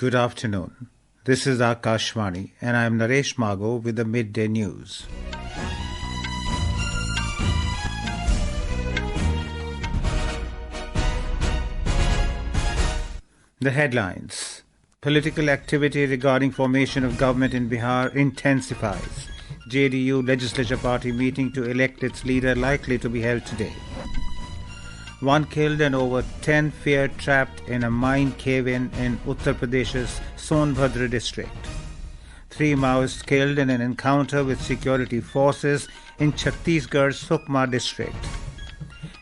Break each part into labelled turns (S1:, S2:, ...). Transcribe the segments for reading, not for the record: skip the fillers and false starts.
S1: Good afternoon. This is Akashvani and I am Naresh Mago with the Midday News. The headlines. Political activity regarding formation of government in Bihar intensifies. JDU legislature party meeting to elect its leader likely to be held today. One killed and over 10 feared trapped in a mine cave-in Uttar Pradesh's Sonbhadra district. 3 Maoists killed in an encounter with security forces in Chhattisgarh's Sukma district.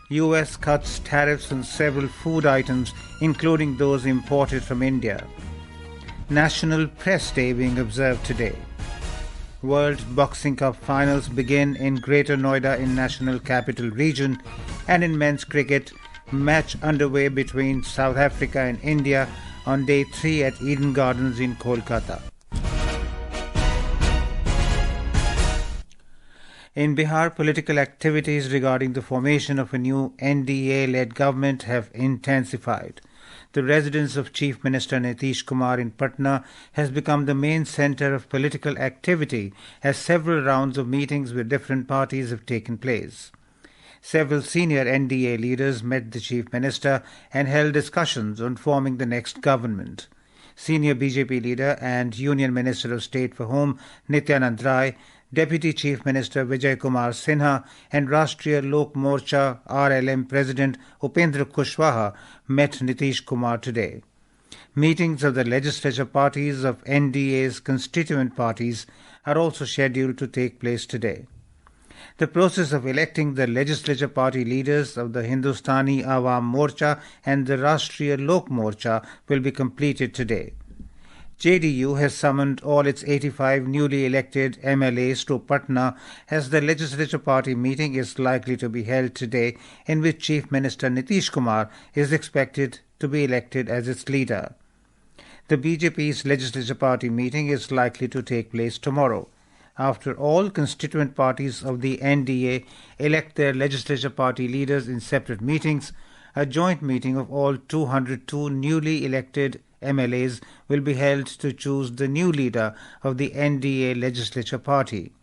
S1: US cuts tariffs on several food items, including those imported from India. National Press Day being observed today. World Boxing Cup finals begin in Greater Noida in National Capital Region, and in men's cricket, match underway between South Africa and India on day 3 at Eden Gardens in Kolkata. In Bihar, political activities regarding the formation of a new NDA-led government have intensified. The residence of Chief Minister Nitish Kumar in Patna has become the main centre of political activity as several rounds of meetings with different parties have taken place. Several senior NDA leaders met the Chief Minister and held discussions on forming the next government. Senior BJP leader and Union Minister of State for Home Nityanand Rai, Deputy Chief Minister Vijay Kumar Sinha and Rashtriya Lok Morcha RLM President Upendra Kushwaha met Nitish Kumar today. Meetings of the legislature parties of NDA's constituent parties are also scheduled to take place today. The process of electing the legislature party leaders of the Hindustani Awam Morcha and the Rashtriya Lok Morcha will be completed today. JDU has summoned all its 85 newly elected MLAs to Patna as the legislature party meeting is likely to be held today, in which Chief Minister Nitish Kumar is expected to be elected as its leader. The BJP's legislature party meeting is likely to take place tomorrow. After all constituent parties of the NDA elect their legislature party leaders in separate meetings, a joint meeting of all 202 newly elected MLAs will be held to choose the new leader of the NDA legislature party.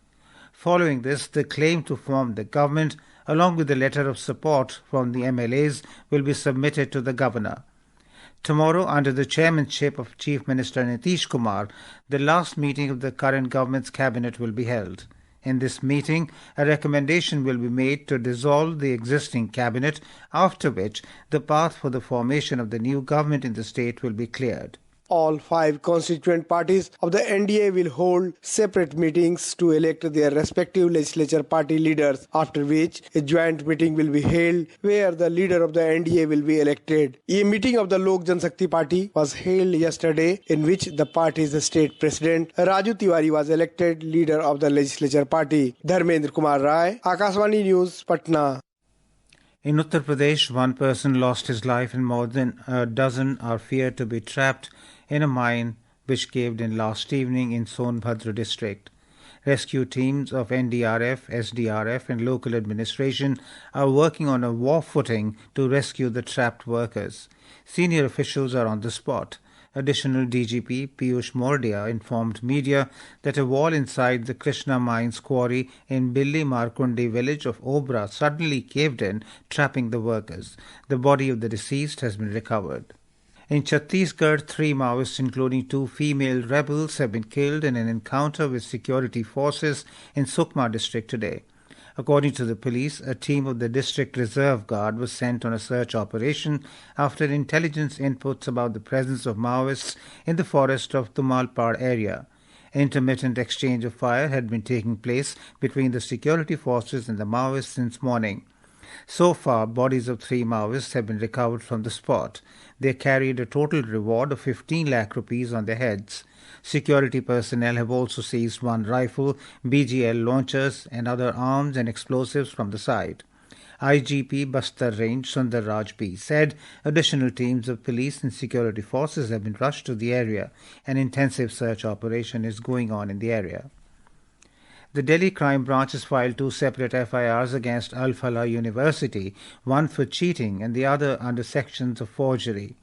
S1: Following this, the claim to form the government, along with the letter of support from the MLAs, will be submitted to the governor. Tomorrow, under the chairmanship of Chief Minister Nitish Kumar, the last meeting of the current government's cabinet will be held. In this meeting, a recommendation will be made to dissolve the existing cabinet, after which the path for the formation of the new government in the state will be cleared.
S2: All 5 constituent parties of the NDA will hold separate meetings to elect their respective legislature party leaders, after which a joint meeting will be held where the leader of the NDA will be elected. A meeting of the Lok Janshakti Party was held yesterday, in which the party's state president Raju Tiwari was elected leader of the legislature party. Dharmendra Kumar Rai, Akashvani News, Patna.
S1: In Uttar Pradesh, one person lost his life and more than a dozen are feared to be trapped in a mine which caved in last evening in Sonbhadra district. Rescue teams of NDRF, SDRF and local administration are working on a war footing to rescue the trapped workers. Senior officials are on the spot. Additional DGP Piyush Mordia informed media that a wall inside the Krishna Mines quarry in Billi Markundi village of Obra suddenly caved in, trapping the workers. The body of the deceased has been recovered. In Chhattisgarh, 3 Maoists, including 2 female rebels, have been killed in an encounter with security forces in Sukma district today. According to the police, a team of the district reserve guard was sent on a search operation after intelligence inputs about the presence of Maoists in the forest of Tumalpad area. Intermittent exchange of fire had been taking place between the security forces and the Maoists since morning. So far, bodies of 3 Maoists have been recovered from the spot. They carried a total reward of 15 lakh rupees on their heads. Security personnel have also seized 1 rifle, BGL launchers and other arms and explosives from the site. IGP Bastar Range Sundar Raj P said additional teams of police and security forces have been rushed to the area. An intensive search operation is going on in the area. The Delhi Crime Branch has filed 2 separate FIRs against Al-Falah University, one for cheating and the other under sections of forgery.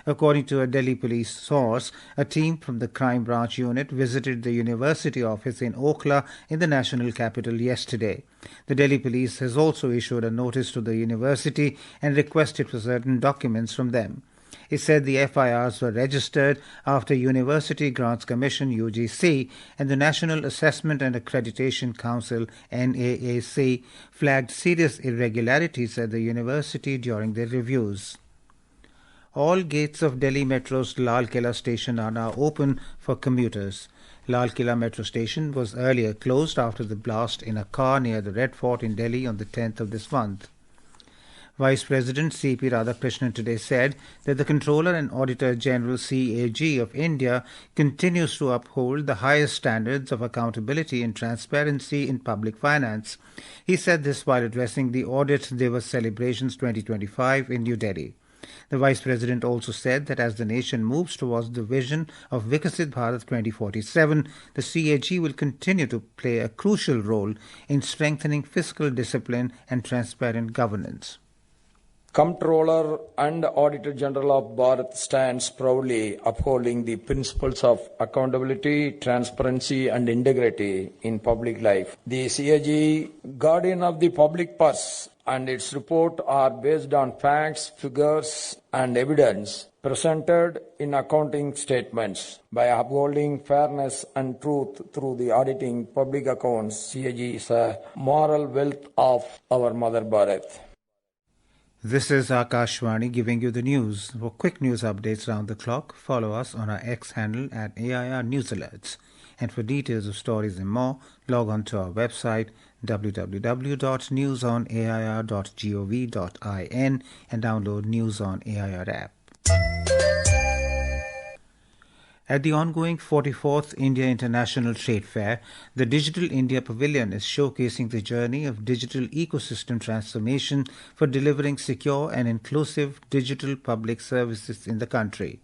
S1: According to a Delhi police source, a team from the crime branch unit visited the university office in Okhla in the national capital yesterday. The Delhi police has also issued a notice to the university and requested for certain documents from them. It said the FIRs were registered after University Grants Commission (UGC) and the National Assessment and Accreditation Council (NAAC) flagged serious irregularities at the university during their reviews. All gates of Delhi Metro's Lal Killa station are now open for commuters. Lal Killa Metro station was earlier closed after the blast in a car near the Red Fort in Delhi on the 10th of this month. Vice President C.P. Radhakrishnan today said that the Controller and Auditor General CAG of India continues to uphold the highest standards of accountability and transparency in public finance. He said this while addressing the Audit Divas Celebrations 2025 in New Delhi. The Vice President also said that as the nation moves towards the vision of Viksit Bharat 2047, the CAG will continue to play a crucial role in strengthening fiscal discipline and transparent governance.
S3: Comptroller and Auditor General of Bharat stands proudly upholding the principles of accountability, transparency and integrity in public life. The CAG, guardian of the public purse, and its report are based on facts, figures and evidence presented in accounting statements. By upholding fairness and truth through the auditing public accounts, CAG is a moral wealth of our Mother Bharat.
S1: This is Akashvani giving you the news. For quick news updates round the clock, follow us on our X handle at AIR News Alerts. And for details of stories and more, log on to our website www.newsonair.gov.in and download News on AIR app. At the ongoing 44th India International Trade Fair, the Digital India Pavilion is showcasing the journey of digital ecosystem transformation for delivering secure and inclusive digital public services in the country.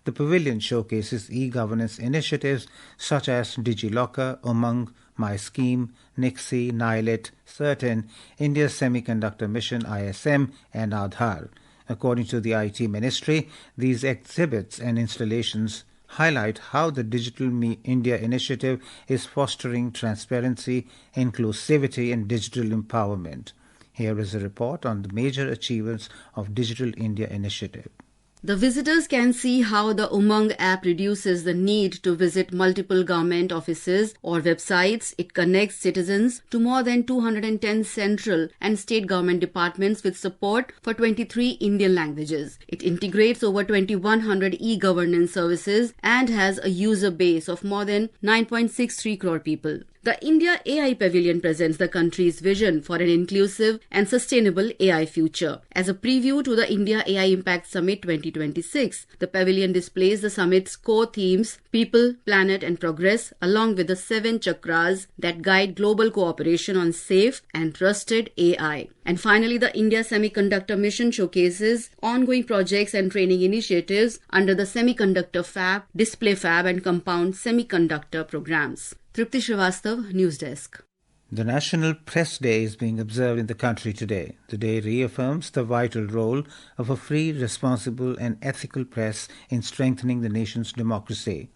S1: The pavilion showcases e-governance initiatives such as DigiLocker, Umang, MyScheme, Nixie, Nilet, Certain, India's Semiconductor Mission ISM and Aadhaar. According to the IT Ministry, these exhibits and installations highlight how the Digital India initiative is fostering transparency, inclusivity and digital empowerment. Here is a report on the major achievements of Digital India initiative.
S4: The visitors can see how the Umang app reduces the need to visit multiple government offices or websites. It connects citizens to more than 210 central and state government departments with support for 23 Indian languages. It integrates over 2100 e-governance services and has a user base of more than 9.63 crore people. The India AI Pavilion presents the country's vision for an inclusive and sustainable AI future. As a preview to the India AI Impact Summit 2026, the pavilion displays the summit's core themes, people, planet and progress, along with the 7 chakras that guide global cooperation on safe and trusted AI. And finally, the India Semiconductor Mission showcases ongoing projects and training initiatives under the Semiconductor Fab, Display Fab and Compound Semiconductor programs. Tripti Srivastav, News Desk.
S1: The National Press Day is being observed in the country today. The day reaffirms the vital role of a free, responsible and ethical press in strengthening the nation's democracy.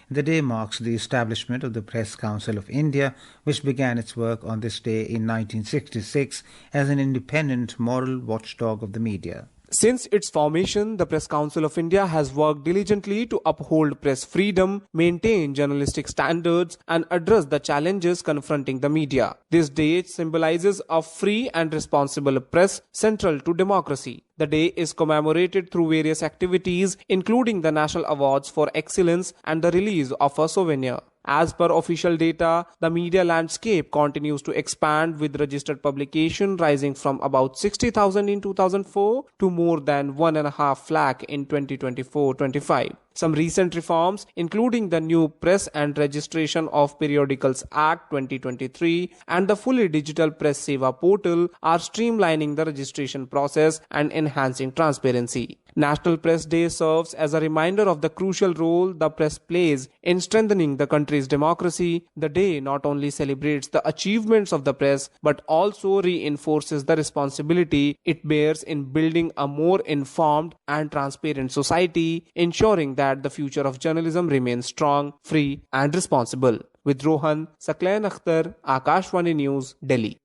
S1: The day marks the establishment of the Press Council of India, which began its work on this day in 1966 as an independent moral watchdog of the media.
S5: Since its formation, the Press Council of India has worked diligently to uphold press freedom, maintain journalistic standards, and address the challenges confronting the media. This day symbolizes a free and responsible press central to democracy. The day is commemorated through various activities, including the National Awards for Excellence and the release of a souvenir. As per official data, the media landscape continues to expand, with registered publication rising from about 60,000 in 2004 to more than 1.5 lakh in 2024-25. Some recent reforms, including the new Press and Registration of Periodicals Act 2023 and the fully digital Press Seva portal, are streamlining the registration process and enhancing transparency. National Press Day serves as a reminder of the crucial role the press plays in strengthening the country's democracy. The day not only celebrates the achievements of the press but also reinforces the responsibility it bears in building a more informed and transparent society, ensuring that the future of journalism remains strong, free and responsible. With Rohan, Saklan Akhtar, Akashvani News, Delhi.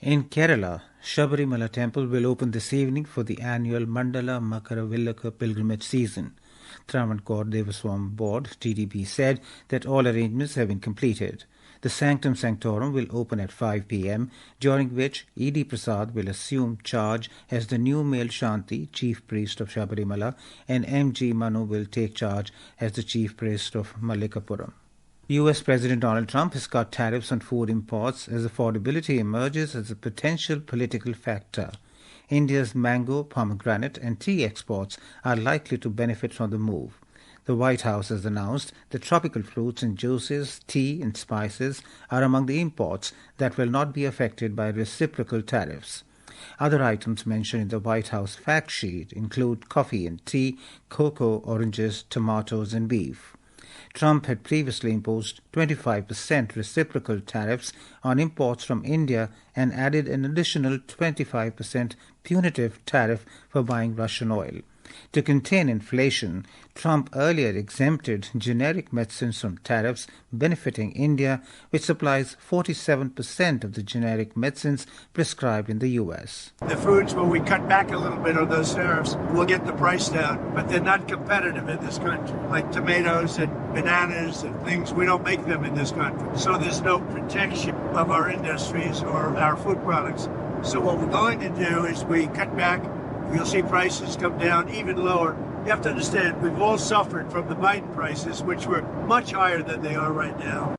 S1: In Kerala, Sabarimala temple will open this evening for the annual Mandala Makara Villaka pilgrimage season. Travancore Devaswam Board, TDB, said that all arrangements have been completed. The Sanctum Sanctorum will open at 5 p.m., during which E.D. Prasad will assume charge as the new male Shanti, chief priest of Sabarimala, and M.G. Manu will take charge as the chief priest of Mallikapuram. U.S. President Donald Trump has cut tariffs on food imports as affordability emerges as a potential political factor. India's mango, pomegranate and tea exports are likely to benefit from the move. The White House has announced that tropical fruits and juices, tea and spices are among the imports that will not be affected by reciprocal tariffs. Other items mentioned in the White House fact sheet include coffee and tea, cocoa, oranges, tomatoes and beef. Trump had previously imposed 25% reciprocal tariffs on imports from India and added an additional 25% punitive tariff for buying Russian oil. To contain inflation, Trump earlier exempted generic medicines from tariffs, benefiting India, which supplies 47% of the generic medicines prescribed in the U.S.
S6: The foods, when we cut back a little bit on those tariffs, we'll get the price down, but they're not competitive in this country. Like tomatoes and bananas and things, we don't make them in this country. So there's no protection of our industries or our food products. So what we're going to do is we cut back. You'll see prices come down even lower. You have to understand, we've all suffered from the Biden prices, which were much higher than they are right now.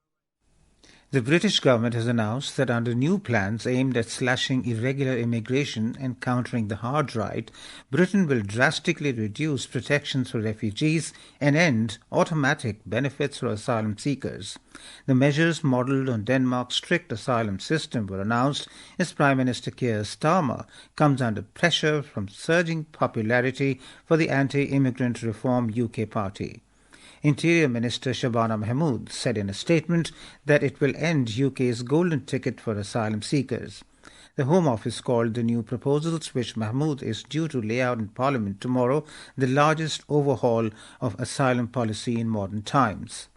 S1: The British government has announced that under new plans aimed at slashing irregular immigration and countering the hard right, Britain will drastically reduce protections for refugees and end automatic benefits for asylum seekers. The measures modelled on Denmark's strict asylum system were announced as Prime Minister Keir Starmer comes under pressure from surging popularity for the anti-immigrant Reform UK party. Interior Minister Shabana Mahmood said in a statement that it will end UK's golden ticket for asylum seekers. The Home Office called the new proposals, which Mahmood is due to lay out in Parliament tomorrow, the largest overhaul of asylum policy in modern times.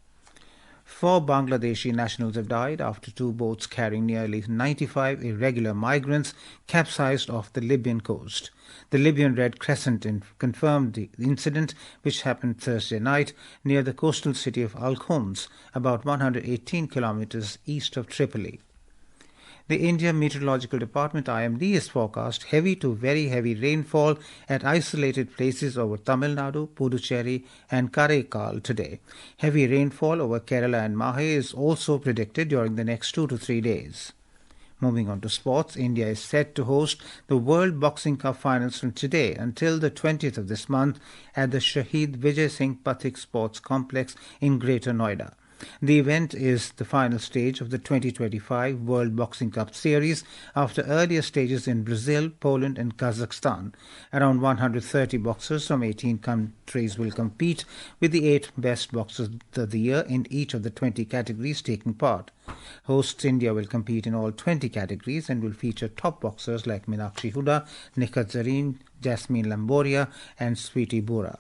S1: 4 Bangladeshi nationals have died after 2 boats carrying nearly 95 irregular migrants capsized off the Libyan coast. The Libyan Red Crescent confirmed the incident, which happened Thursday night near the coastal city of Al-Khums, about 118 kilometers east of Tripoli. The India Meteorological Department IMD has forecast heavy to very heavy rainfall at isolated places over Tamil Nadu, Puducherry and Karaikal today. Heavy rainfall over Kerala and Mahe is also predicted during the next 2 to 3 days. Moving on to sports, India is set to host the World Boxing Cup finals from today until the 20th of this month at the Shahid Vijay Singh Pathik Sports Complex in Greater Noida. The event is the final stage of the 2025 World Boxing Cup series after earlier stages in Brazil, Poland and Kazakhstan. Around 130 boxers from 18 countries will compete, with the 8 best boxers of the year in each of the 20 categories taking part. Hosts India will compete in all 20 categories and will feature top boxers like Meenakshi Huda, Nikhat Zareen, Jasmine Lamboria and Sweetie Bora.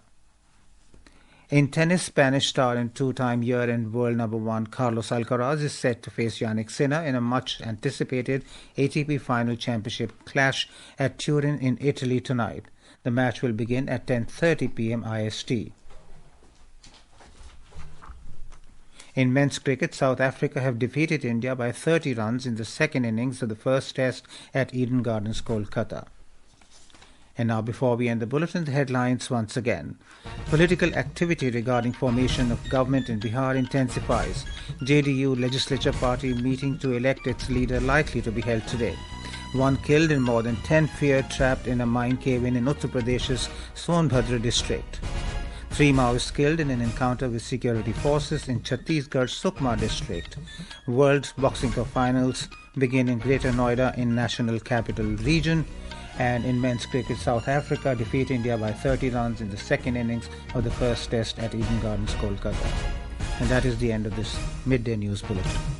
S1: In tennis, Spanish star and 2-time year-end world number 1 Carlos Alcaraz is set to face Jannik Sinner in a much-anticipated ATP Final Championship clash at Turin in Italy tonight. The match will begin at 10:30 p.m. IST. In men's cricket, South Africa have defeated India by 30 runs in the second innings of the first test at Eden Gardens, Kolkata. And now, before we end the bulletin, the headlines once again. Political activity regarding formation of government in Bihar intensifies. JDU legislature party meeting to elect its leader likely to be held today. 1 killed and more than 10 feared trapped in a mine cave-in Uttar Pradesh's Sonbhadra district. 3 Maoists killed in an encounter with security forces in Chhattisgarh Sukma district. World Boxing Cup finals begin in Greater Noida in National Capital Region. And in men's cricket, South Africa defeat India by 30 runs in the second innings of the first test at Eden Gardens, Kolkata. And that is the end of this Midday News Bulletin.